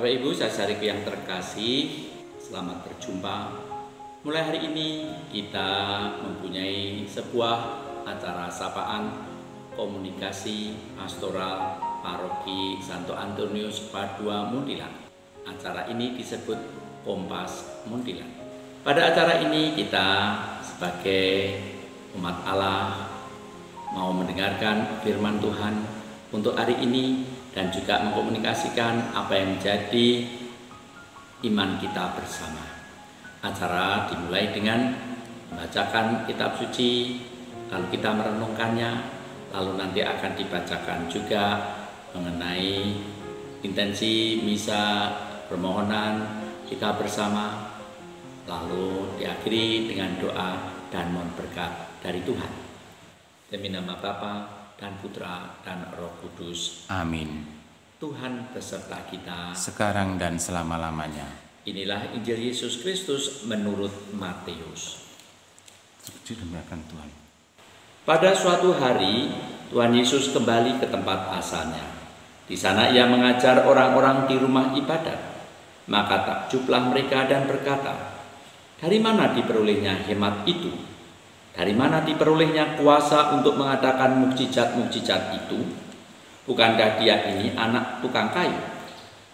Bapak Ibu saudaraku yang terkasih, selamat berjumpa. Mulai hari ini kita mempunyai sebuah acara sapaan komunikasi pastoral Paroki Santo Antonius Padua Muntilan. Acara ini disebut Kompas Muntilan. Pada acara ini kita sebagai umat Allah mau mendengarkan firman Tuhan untuk hari ini dan juga mengkomunikasikan apa yang menjadi iman kita bersama. Acara dimulai dengan membacakan kitab suci, lalu kita merenungkannya, lalu nanti akan dibacakan juga mengenai intensi misa, permohonan kita bersama, lalu diakhiri dengan doa dan mohon berkat dari Tuhan. Demi nama Bapa dan Putra dan Roh Kudus. Amin. Tuhan beserta kita Sekarang dan selama-lamanya. Inilah Injil Yesus Kristus menurut Matius. Dimuliakan Tuhan. Pada suatu hari, Tuhan Yesus kembali ke tempat asalnya. Di sana ia mengajar orang-orang di rumah ibadat. Maka takjublah mereka dan berkata, "Dari mana diperolehnya hemat itu? Dari mana diperolehnya kuasa untuk mengadakan mukjizat-mukjizat itu? Bukankah dia ini anak tukang kayu?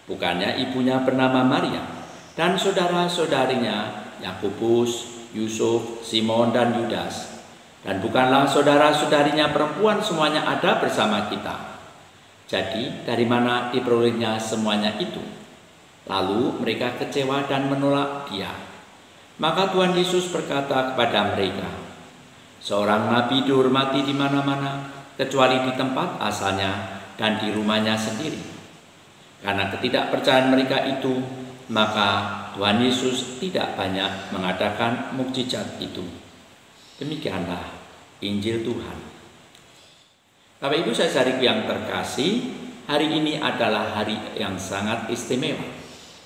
Bukannya ibunya bernama Maria dan saudara-saudarinya Yakobus, Yusuf, Simon dan Yudas? Dan bukanlah saudara-saudarinya perempuan semuanya ada bersama kita? Jadi dari mana diperolehnya semuanya itu?" Lalu mereka kecewa dan menolak dia. Maka Tuhan Yesus berkata kepada mereka, "Seorang nabi dihormati di mana-mana, kecuali di tempat asalnya dan di rumahnya sendiri." Karena ketidakpercayaan mereka itu, maka Tuhan Yesus tidak banyak mengadakan mukjizat itu. Demikianlah Injil Tuhan. Bapak Ibu saudaraku yang terkasih, hari ini adalah hari yang sangat istimewa.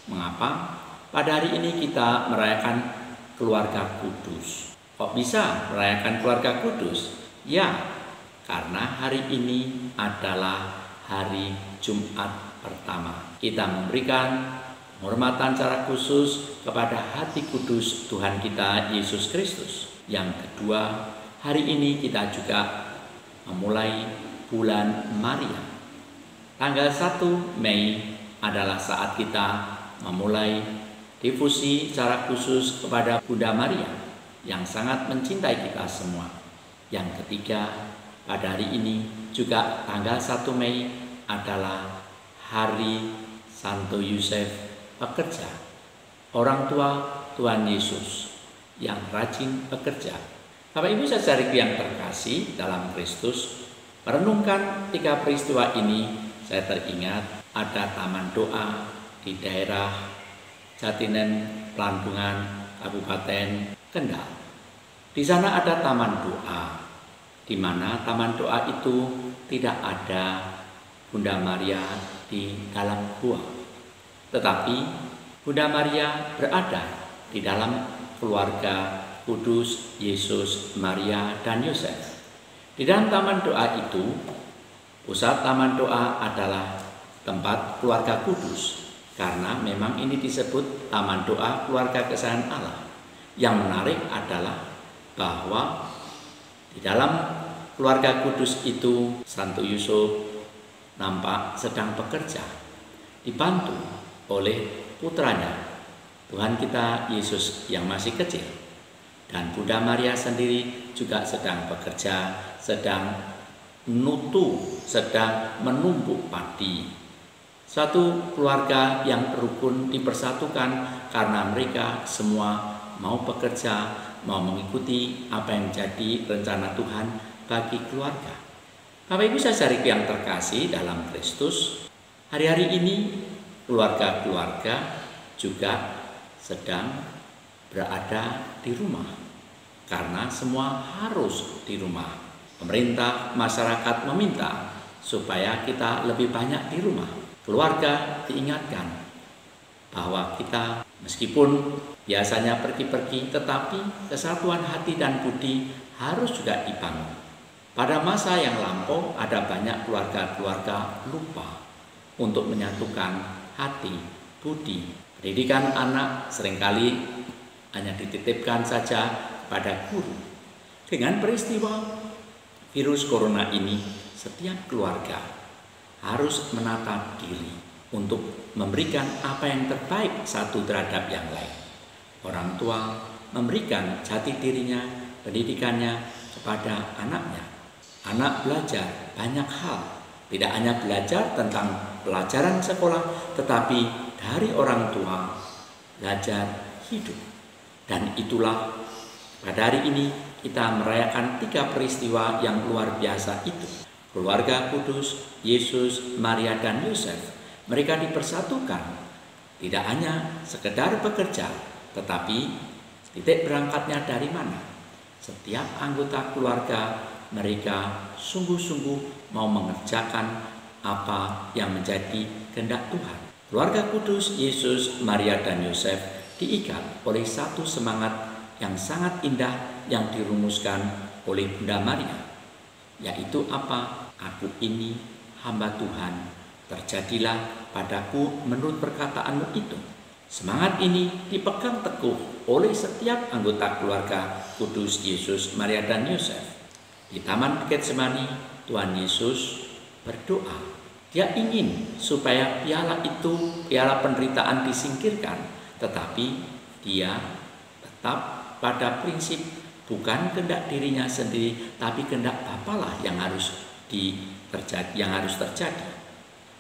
Mengapa? Pada hari ini kita merayakan keluarga kudus. Kok bisa merayakan keluarga kudus? Ya, karena hari ini adalah hari Jumat pertama. Kita memberikan penghormatan secara khusus kepada hati kudus Tuhan kita Yesus Kristus. Yang kedua, hari ini kita juga memulai bulan Maria. Tanggal 1 Mei adalah saat kita memulai difusi secara khusus kepada Bunda Maria yang sangat mencintai kita semua. Yang ketiga, pada hari ini juga tanggal 1 Mei adalah hari Santo Yusuf pekerja, orang tua Tuhan Yesus yang rajin bekerja. Bapak Ibu saudaraku yang terkasih dalam Kristus, merenungkan 3 peristiwa ini, saya teringat ada taman doa di daerah Jatinen, Pelandungan, Kabupaten Kendal. Di sana ada taman doa, di mana taman doa itu tidak ada Bunda Maria di dalam gua, tetapi Bunda Maria berada di dalam keluarga kudus Yesus, Maria, dan Yosef. Di dalam taman doa itu, pusat taman doa adalah tempat keluarga kudus, karena memang ini disebut taman doa keluarga kesayangan Allah. Yang menarik adalah bahwa di dalam keluarga kudus itu Santo Yusuf nampak sedang bekerja, dibantu oleh putranya Tuhan kita Yesus yang masih kecil, dan Bunda Maria sendiri juga sedang bekerja, sedang sedang menumbuk padi. Satu keluarga yang rukun dipersatukan karena mereka semua mau bekerja, mau mengikuti apa yang menjadi rencana Tuhan bagi keluarga. Bapak Ibu saudaraku yang terkasih dalam Kristus, hari-hari ini keluarga-keluarga juga sedang berada di rumah karena semua harus di rumah. Pemerintah, masyarakat meminta supaya kita lebih banyak di rumah. Keluarga diingatkan bahwa kita meskipun biasanya pergi-pergi, tetapi kesatuan hati dan budi harus juga dibangun. Pada masa yang lampau ada banyak keluarga-keluarga lupa untuk menyatukan hati budi. Pendidikan anak seringkali hanya dititipkan saja pada guru. Dengan peristiwa virus corona ini, setiap keluarga harus menata diri untuk memberikan apa yang terbaik satu terhadap yang lain. Orang tua memberikan jati dirinya, pendidikannya kepada anaknya. Anak belajar banyak hal, tidak hanya belajar tentang pelajaran sekolah, tetapi dari orang tua belajar hidup. Dan itulah pada hari ini kita merayakan 3 peristiwa yang luar biasa itu. Keluarga kudus, Yesus, Maria, dan Yosef, mereka dipersatukan. Tidak hanya sekedar bekerja, tetapi titik berangkatnya dari mana? Setiap anggota keluarga mereka sungguh-sungguh mau mengerjakan apa yang menjadi kehendak Tuhan. Keluarga kudus Yesus, Maria, dan Yosef diikat oleh satu semangat yang sangat indah yang dirumuskan oleh Bunda Maria, yaitu apa? Aku ini hamba Tuhan, terjadilah padaku menurut perkataanmu itu. Semangat ini dipegang teguh oleh setiap anggota keluarga kudus Yesus, Maria, dan Yosef. Di Taman Getsemani, Tuhan Yesus berdoa. Dia ingin supaya piala itu, piala penderitaan disingkirkan, tetapi dia tetap pada prinsip bukan kehendak dirinya sendiri, tapi kehendak Bapalah yang harus terjadi.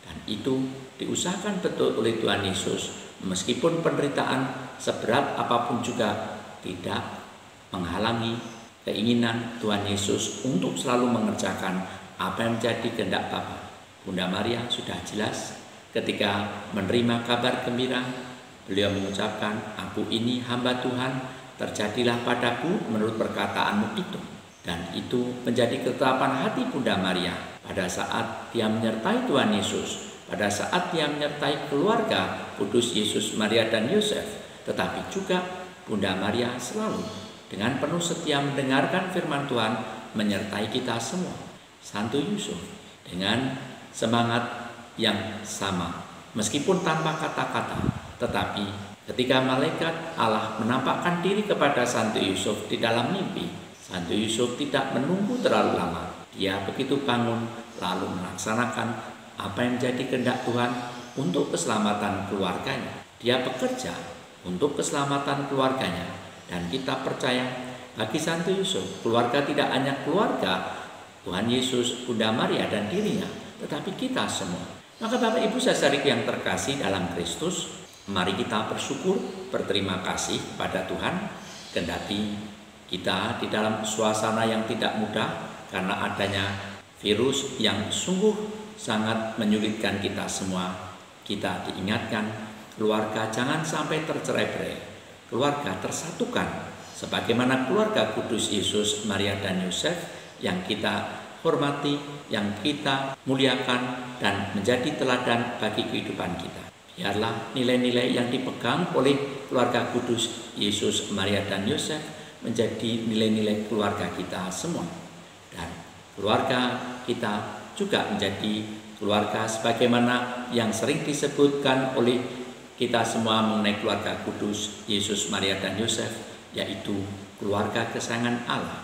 Dan itu diusahakan betul oleh Tuhan Yesus, meskipun penderitaan seberat apapun juga tidak menghalangi keinginan Tuhan Yesus untuk selalu mengerjakan apa yang menjadi kehendak Bapa. Bunda Maria sudah jelas ketika menerima kabar gembira, beliau mengucapkan, aku ini hamba Tuhan, terjadilah padaku menurut perkataanmu itu. Dan itu menjadi ketetapan hati Bunda Maria pada saat dia menyertai Tuhan Yesus, pada saat dia menyertai keluarga kudus Yesus, Maria, dan Yosef. Tetapi juga Bunda Maria selalu dengan penuh setia mendengarkan firman Tuhan, menyertai kita semua. Santo Yusuf dengan semangat yang sama, meskipun tanpa kata-kata, tetapi ketika malaikat Allah menampakkan diri kepada Santo Yusuf di dalam mimpi, Santo Yusuf tidak menunggu terlalu lama. Dia begitu bangun lalu melaksanakan apa yang menjadi kehendak Tuhan untuk keselamatan keluarganya. Dia bekerja untuk keselamatan keluarganya. Dan kita percaya bagi Santo Yusuf, keluarga tidak hanya keluarga Tuhan Yesus, Bunda Maria, dan dirinya, tetapi kita semua. Maka Bapak Ibu saudari yang terkasih dalam Kristus, mari kita bersyukur, berterima kasih kepada Tuhan, kendati kita di dalam suasana yang tidak mudah karena adanya virus yang sungguh sangat menyulitkan kita semua. Kita diingatkan, keluarga jangan sampai tercerai-berai. Keluarga tersatukan sebagaimana keluarga kudus Yesus, Maria, dan Yosef yang kita hormati, yang kita muliakan, dan menjadi teladan bagi kehidupan kita. Biarlah nilai-nilai yang dipegang oleh keluarga kudus Yesus, Maria, dan Yosef menjadi nilai-nilai keluarga kita semua. Dan keluarga kita juga menjadi keluarga sebagaimana yang sering disebutkan oleh kita semua mengenai keluarga kudus Yesus, Maria, dan Yosef, yaitu keluarga kesayangan Allah.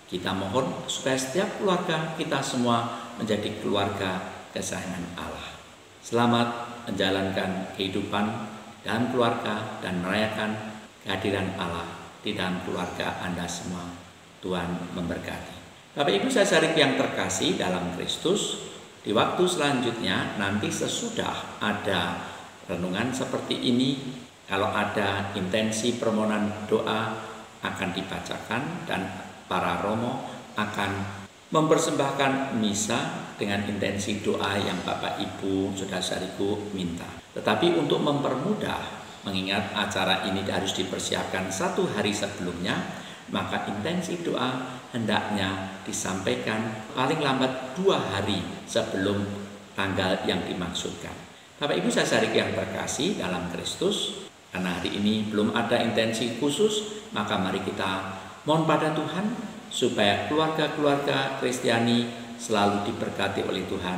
Kita mohon supaya setiap keluarga kita semua menjadi keluarga kesayangan Allah. Selamat menjalankan kehidupan dan keluarga dan merayakan kehadiran Allah di dalam keluarga Anda semua. Tuhan memberkati. Bapak Ibu saudari yang terkasih dalam Kristus, di waktu selanjutnya nanti sesudah ada renungan seperti ini, kalau ada intensi permohonan doa akan dibacakan dan para romo akan mempersembahkan misa dengan intensi doa yang Bapak Ibu saudara-saudariku minta. Tetapi untuk mempermudah, mengingat acara ini harus dipersiapkan 1 hari sebelumnya, maka intensi doa hendaknya disampaikan paling lambat 2 hari sebelum tanggal yang dimaksudkan. Bapak Ibu saudari yang terkasih dalam Kristus, karena hari ini belum ada intensi khusus, maka mari kita mohon pada Tuhan supaya keluarga-keluarga Kristiani selalu diberkati oleh Tuhan,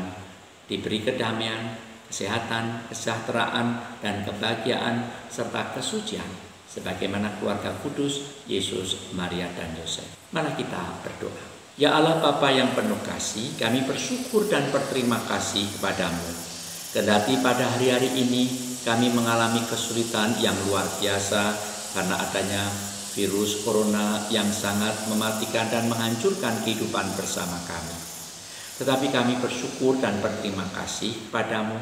diberi kedamaian, kesehatan, kesejahteraan, dan kebahagiaan, serta kesucian, sebagaimana keluarga kudus Yesus, Maria, dan Yosef. Mari kita berdoa. Ya Allah Bapa yang penuh kasih, kami bersyukur dan berterima kasih kepadamu. Kendati pada hari-hari ini kami mengalami kesulitan yang luar biasa karena adanya virus corona yang sangat mematikan dan menghancurkan kehidupan bersama kami. Tetapi kami bersyukur dan berterima kasih kepadamu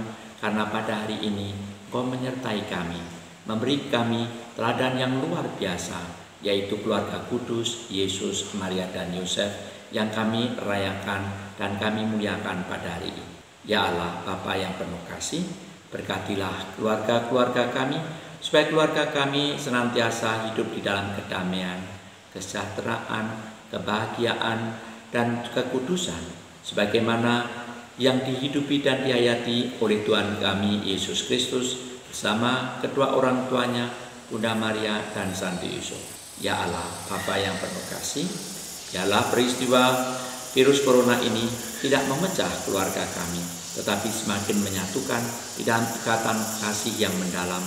karena pada hari ini Engkau menyertai kami, memberi kami teladan yang luar biasa, yaitu keluarga kudus Yesus, Maria, dan Yosef yang kami rayakan dan kami muliakan pada hari ini. Ya Allah Bapa yang penuh kasih, berkatilah keluarga-keluarga kami, supaya keluarga kami senantiasa hidup di dalam kedamaian, kesejahteraan, kebahagiaan, dan kekudusan, sebagaimana yang dihidupi dan dihayati oleh Tuhan kami Yesus Kristus bersama kedua orang tuanya, Bunda Maria dan Santo Yusuf. Ya Allah Bapa yang penuh kasih, biarlah peristiwa virus corona ini tidak memecah keluarga kami, tetapi semakin menyatukan di dalam ikatan kasih yang mendalam,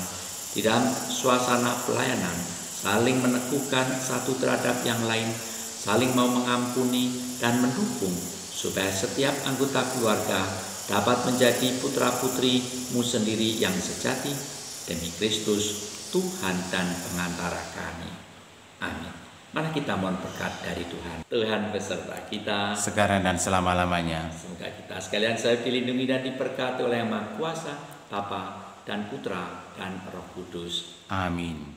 di dalam suasana pelayanan, saling meneguhkan satu terhadap yang lain, saling mau mengampuni dan mendukung, supaya setiap anggota keluarga dapat menjadi putra-putrimu sendiri yang sejati, demi Kristus, Tuhan dan pengantara kami. Amin. Mari kita mohon berkat dari Tuhan. Tuhan beserta kita sekarang dan selama-lamanya. Semoga kita sekalian selalu dilindungi dan diberkati oleh Yang Maha Kuasa, Bapa dan Putra dan Roh Kudus. Amin.